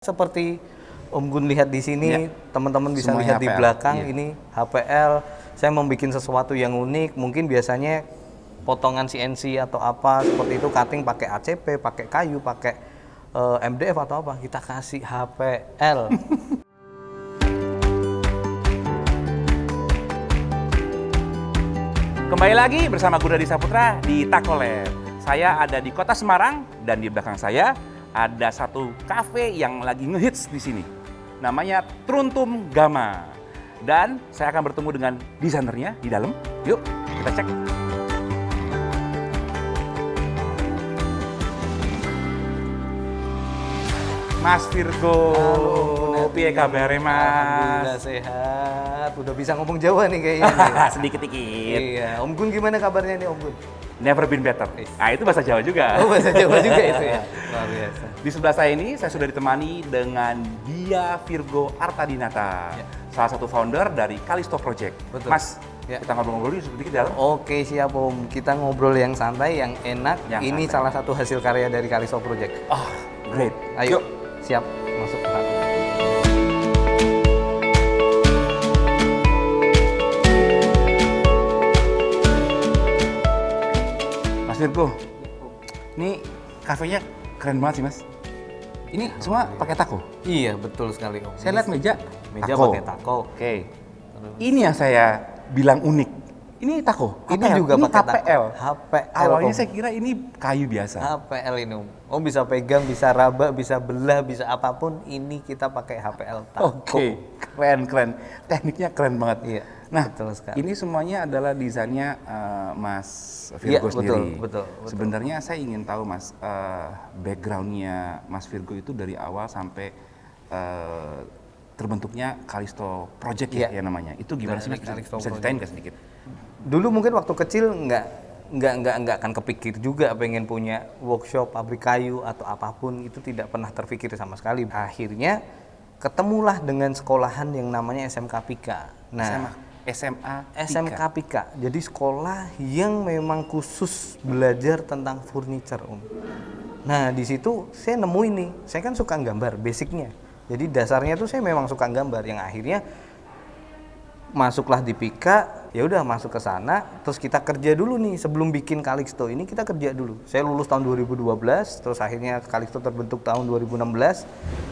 Seperti Om Gun lihat di sini, Ya, teman-teman bisa semuanya lihat di HPL, belakang iya. ini HPL. Saya membuat sesuatu yang unik. Mungkin biasanya potongan CNC atau apa seperti itu, cutting pakai ACP, pakai kayu, pakai MDF atau apa. Kita kasih HPL. Kembali lagi bersama Gun Hadi Saputra di Takolab. Saya ada di kota Semarang dan di belakang saya ada satu kafe yang lagi ngehits di sini. Namanya Truntum Gamma. Dan saya akan bertemu dengan desainernya di dalam. Yuk, kita cek. Mas Virgo, piye kabare Mas? Alhamdulillah sehat. Udah bisa ngomong Jawa nih kayaknya. nih. Sedikit-dikit. Iya, Om Gun gimana kabarnya nih Om Gun? Never been better. Ah, itu bahasa Jawa juga. Oh, bahasa Jawa juga itu ya. Luar biasa. Di sebelah saya ini, saya sudah ditemani dengan Dia Virgo Artadinata, Ya. salah satu founder dari Callisto Project. Betul. Mas, Ya. kita ngobrol-ngobrol dulu sedikit di dalam. Oke siap Om, kita ngobrol yang santai, yang enak. Yang Ini santai. salah satu hasil karya dari Callisto Project. Oh, great. Ayo, Yuk. siap masuk ke dalam. Mas Virgo, ini kafenya keren banget sih Mas. Ini semua pakai tako. Iya betul sekali Om. Saya lihat meja, Meja tako. pakai tako. Oke. Ini yang saya bilang unik. Ini tako. Ini HPL. juga Ini pakai tako. HPL. HPL. Awalnya Om. saya kira ini kayu biasa. HPL ini Om. Om bisa pegang, bisa raba, bisa belah, bisa apapun. Ini kita pakai HPL tako. Oke, keren. Tekniknya keren banget. Iya. Nah, betul sekali. ini semuanya adalah desainnya Mas Iya, Virgo sendiri. betul. Sebenarnya saya ingin tahu Mas, backgroundnya Mas Virgo itu dari awal sampai terbentuknya Callisto Project ya, Iya. yang namanya. Itu gimana sih Mas? Dari Bisa, Callisto bisa ceritain nggak sedikit? Dulu mungkin waktu kecil nggak akan kepikir juga pengen punya workshop pabrik kayu atau apapun, itu tidak pernah terpikir sama sekali. Akhirnya ketemulah dengan sekolahan yang namanya SMK Pika. SMA SMK Pika, jadi sekolah yang memang khusus belajar tentang furniture Om. Nah di situ saya nemu ini, saya kan suka gambar basicnya. Jadi dasarnya tuh saya memang suka gambar, yang akhirnya masuklah di Pika. Ya udah masuk ke sana, terus kita kerja dulu nih sebelum bikin Callisto ini, kita kerja dulu. Saya lulus tahun 2012, terus akhirnya Callisto terbentuk tahun 2016.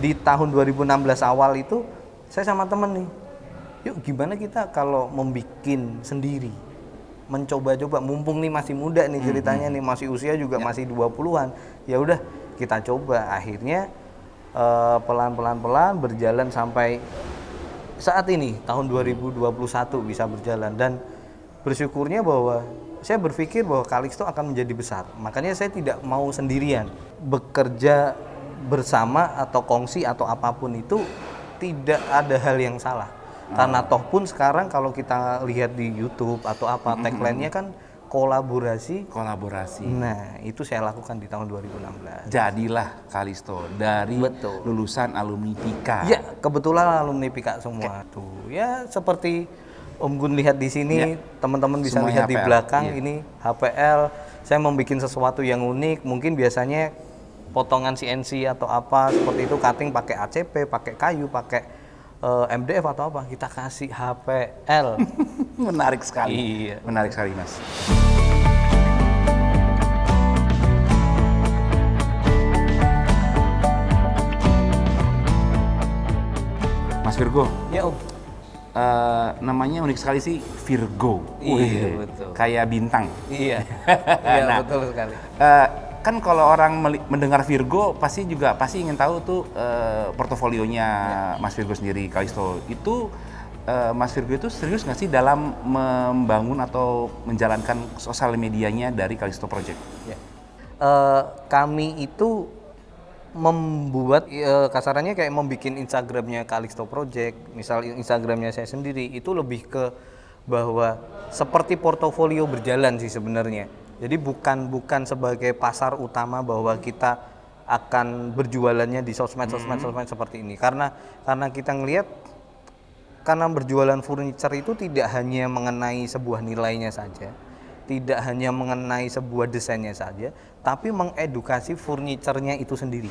Di tahun 2016 awal itu saya sama temen nih, yuk gimana kita kalau membikin sendiri, mencoba-coba, mumpung nih masih muda nih ceritanya nih, masih usia juga masih 20-an. Ya udah kita coba. Akhirnya pelan-pelan berjalan sampai saat ini tahun 2021 bisa berjalan, dan bersyukurnya bahwa saya berpikir bahwa Callisto akan menjadi besar. Makanya saya tidak mau sendirian bekerja bersama atau kongsi atau apapun itu, tidak ada hal yang salah. Karena toh pun sekarang kalau kita lihat di YouTube atau apa, tagline-nya kan kolaborasi. Nah, itu saya lakukan di tahun 2016. Jadilah Callisto dari Betul. lulusan alumni Pika. Ya, kebetulan alumni Pika semua tuh. Ya, seperti Om Gun lihat di sini, Ya. teman-teman bisa Semuanya lihat di HPL, belakang iya. ini HPL. Saya membuat sesuatu yang unik. Mungkin biasanya potongan CNC atau apa seperti itu, cutting pakai ACP, pakai kayu, pakai MDF atau apa. Kita kasih HPL. Menarik sekali. Iya. Menarik sekali, Mas. Mas Virgo, Ya, Om. namanya unik sekali sih, Virgo. Iya, Wih, betul. kayak bintang. Iya. Iya, Nah, betul sekali. Kan kalau orang mendengar Virgo pasti ingin tahu tuh portofolionya Mas Virgo sendiri, Callisto. Itu Mas Virgo itu serius nggak sih dalam membangun atau menjalankan sosial medianya dari Callisto Project? Ya. Kami itu membuat kasarannya kayak membuat Instagramnya Callisto Project. Misal Instagramnya saya sendiri itu lebih ke bahwa seperti portofolio berjalan sih sebenarnya. Jadi bukan sebagai pasar utama bahwa kita akan berjualannya di sosmed seperti ini. Karena kita ngelihat, karena berjualan furniture itu tidak hanya mengenai sebuah nilainya saja, tidak hanya mengenai sebuah desainnya saja, tapi mengedukasi furniturnya itu sendiri.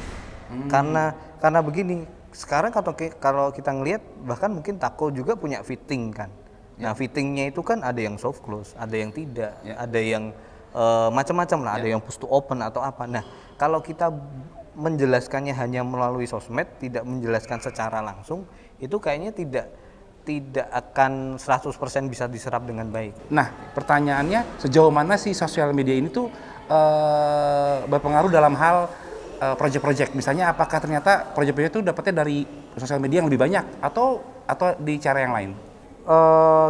Karena begini, sekarang kalau kita ngelihat bahkan mungkin Tako juga punya fitting kan. Nah, fittingnya itu kan ada yang soft close, ada yang tidak, ada yang macam-macam lah, ada yang push to open atau apa. Nah, kalau kita menjelaskannya hanya melalui sosmed, tidak menjelaskan secara langsung, itu kayaknya tidak akan 100% bisa diserap dengan baik. Nah, pertanyaannya sejauh mana sih sosial media ini tuh berpengaruh dalam hal project-project? Misalnya apakah ternyata project-project itu dapatnya dari sosial media yang lebih banyak atau di cara yang lain?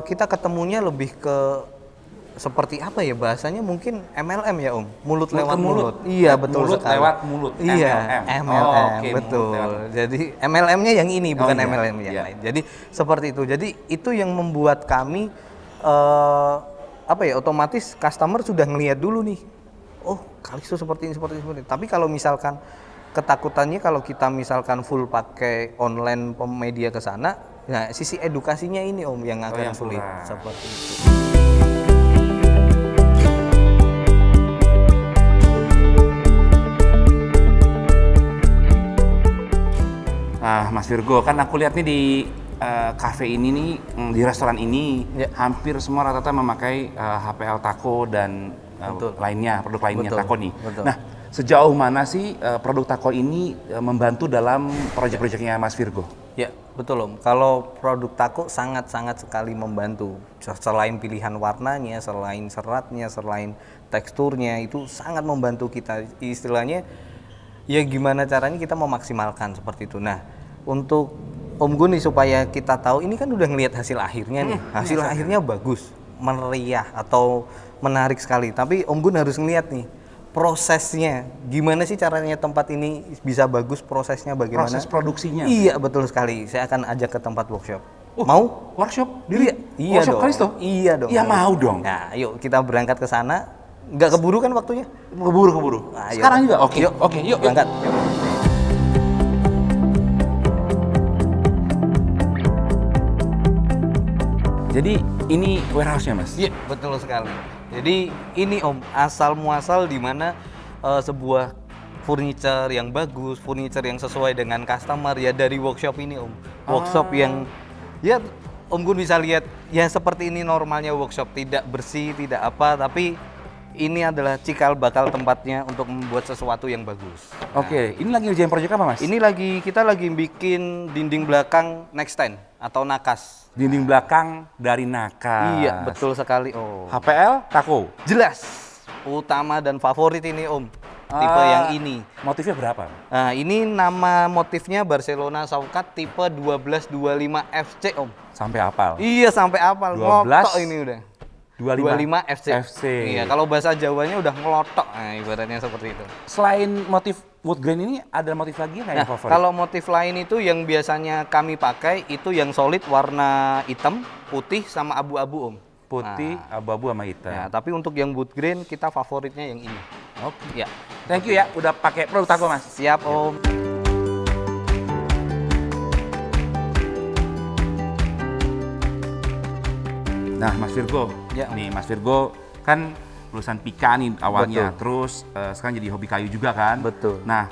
Kita ketemunya lebih ke seperti apa ya bahasanya, mungkin MLM ya Om, mulut lewat mulut. Iya, betul mulut sekali. Lewat mulut. Iya, MLM. Oke, Betul. mulut Jadi MLM-nya yang ini bukan iya. MLM yang Iya. lain. Jadi seperti itu. Jadi itu yang membuat kami otomatis customer sudah ngelihat dulu nih. Oh, Kalisto seperti ini. Tapi kalau misalkan ketakutannya kalau kita misalkan full pakai online media ke sana, nah sisi edukasinya ini Om yang akan sulit seperti itu. Nah, Mas Virgo, kan aku lihat nih di cafe ini nih, di restoran ini hampir semua rata-rata memakai HPL Tako dan lainnya, produk lainnya Tako nih. Betul. Nah, sejauh mana sih produk Tako ini membantu dalam proyek-proyeknya Mas Virgo? Ya, betul Om. Kalau produk Tako sangat-sangat sekali membantu. Selain pilihan warnanya, selain seratnya, selain teksturnya, itu sangat membantu kita. Istilahnya, ya gimana caranya kita memaksimalkan seperti itu. Nah, untuk Om Gun nih supaya kita tahu, ini kan udah ngelihat hasil akhirnya nih. Hasil akhirnya bagus, meriah atau menarik sekali. Tapi Om Gun harus ngelihat nih, prosesnya. Gimana sih caranya tempat ini bisa bagus, prosesnya bagaimana? Proses produksinya? Iya, betul sekali. Saya akan ajak ke tempat workshop. Mau? Workshop? Iya workshop dong. Kalisto? Iya dong. Ya mau dong. Nah, yuk kita berangkat ke sana. Nggak keburu kan waktunya? Keburu. Nah, Sekarang juga? Oke, yuk. Berangkat. Yuk. Jadi ini warehouse-nya, Mas? Iya, betul sekali. Jadi ini Om, asal muasal di mana sebuah furniture yang bagus, furniture yang sesuai dengan customer ya dari workshop ini Om. Workshop yang ya Om Gun bisa lihat ya seperti ini normalnya workshop, tidak bersih, tidak apa, tapi ini adalah cikal bakal tempatnya untuk membuat sesuatu yang bagus. Oke, ini lagi ngerjain proyek apa, Mas? Ini kita lagi bikin dinding belakang next stand atau nakas. Dinding belakang dari nakas. Iya, betul sekali Om. HPL Tako. Jelas. Utama dan favorit ini Om. Tipe yang ini. Motifnya berapa? Nah, ini nama motifnya Barcelona Saukat tipe 1225 FC Om. Sampai hafal. Iya, sampai hafal. 12 Ngelotok ini udah. 25 FC. Iya, kalau bahasa Jawanya udah ngelotok. Nah, ibaratnya seperti itu. Selain motif wood grain ini, ada motif lagi nggak yang Nah, favorit? kalau motif lain itu yang biasanya kami pakai itu yang solid warna hitam, putih sama abu-abu Om. Putih, abu-abu sama hitam. Ya, tapi untuk yang wood grain kita favoritnya yang ini. Oke. Ya. Thank you ya, udah pakai produk Tako, Mas. Siap Om. Nah, Mas Virgo. Ya. Nih, Mas Virgo kan lulusan Pika nih awalnya, Betul. terus sekarang jadi hobi kayu juga kan? Betul. Nah,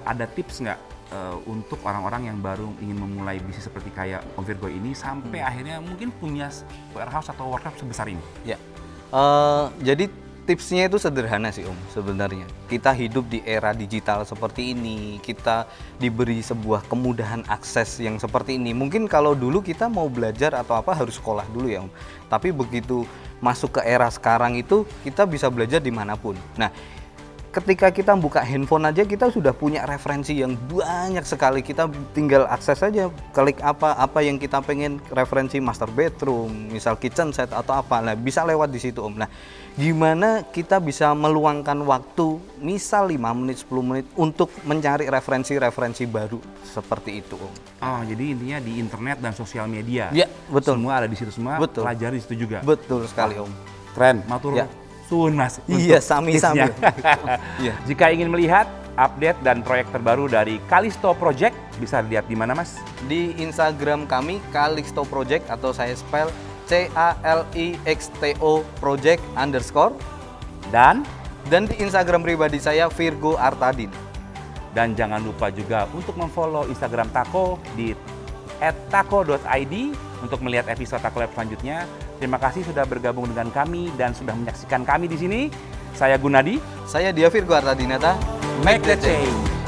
ada tips nggak untuk orang-orang yang baru ingin memulai bisnis seperti kayak Om Virgo ini sampai akhirnya mungkin punya warehouse atau workshop sebesar ini? Ya, jadi tipsnya itu sederhana sih Om sebenarnya. Kita hidup di era digital seperti ini, kita diberi sebuah kemudahan akses yang seperti ini. Mungkin kalau dulu kita mau belajar atau apa harus sekolah dulu ya Om. Tapi begitu masuk ke era sekarang itu kita bisa belajar dimanapun. Nah, ketika kita buka handphone aja kita sudah punya referensi yang banyak sekali. Kita tinggal akses aja, klik apa yang kita pengen, referensi master bedroom, misal kitchen set atau apa. Nah, bisa lewat di situ Om. Nah, gimana kita bisa meluangkan waktu misal 5 menit, 10 menit untuk mencari referensi-referensi baru seperti itu Om. Oh, jadi intinya di internet dan sosial media. Ya, betul. Semua ada di situ semua, Betul. pelajari di situ juga. Betul sekali Om. Keren, matur Ya. suwun Mas. Iya, untuk sami-sami. tipsnya. Iya. Jika ingin melihat update dan proyek terbaru dari Kalisto Project, bisa lihat di mana Mas? Di Instagram kami Calixto Project atau saya spell CALIXTO Project _ Dan dan di Instagram pribadi saya Virgo Artadin. Dan jangan lupa juga untuk memfollow Instagram Tako di @tako.id untuk melihat episode Tako Lab selanjutnya. Terima kasih sudah bergabung dengan kami dan sudah menyaksikan kami di sini. Saya Gunadi. Saya Dia Virgo Artadinata. Make the change.